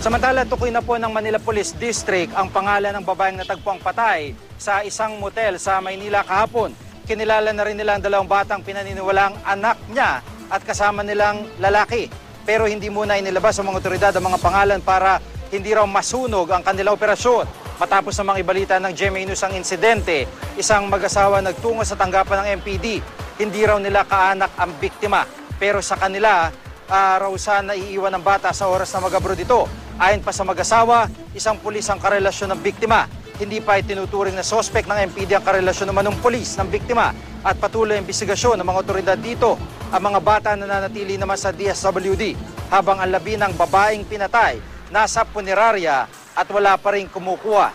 Samantala, tukoy na po ng Manila Police District ang pangalan ng babaeng natagpuang patay sa isang motel sa Maynila kahapon. Kinilala na rin nila ang dalawang batang pinaniniwalang anak niya at kasama nilang lalaki. Pero hindi muna inilabas ng mga otoridad ang mga pangalan para hindi raw masunog ang kanilang operasyon. Matapos ng mga ibalita ng GMA News ang insidente, isang mag-asawa nagtungo sa tanggapan ng MPD. Hindi raw nila kaanak ang biktima. Pero sa kanila, raw sana iiwan ng bata sa oras na mag-abroad ito. Ayon pa sa mag-asawa, isang pulis ang karelasyon ng biktima. Hindi pa itinuturing na sospek ng MPD ang karelasyon naman ng pulis ng biktima at patuloy ang investigasyon ng mga otoridad dito. Ang mga bata na nanatili naman sa DSWD habang ang labi ng babaeng pinatay nasa punerarya at wala pa rin kumukuha.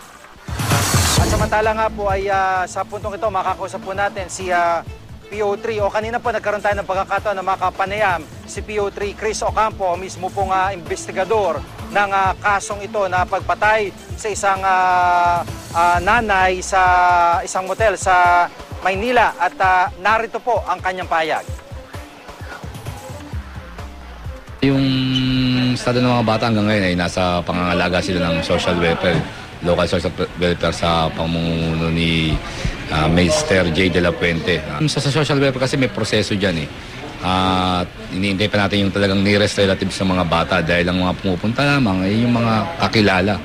At samantala nga po ay sa puntong ito makakausap po natin si PO3 o kanina po nagkaroon tayo ng pagkakataon na makapanayam si PO3 Chris Ocampo, mismo pong investigador ng kasong ito na pagpatay sa isang nanay sa isang motel sa Maynila at narito po ang kanyang pahayag. Yung estado ng mga bata hanggang ngayon ay nasa pangangalaga sila ng social welfare, local social welfare sa pamumuno ni Mr. J. De La Puente. Sa social welfare kasi may proseso dyan eh. At iniintay pa natin yung talagang nearest relatives ng mga bata dahil ang mga pumupunta lamang ay yung mga kakilala.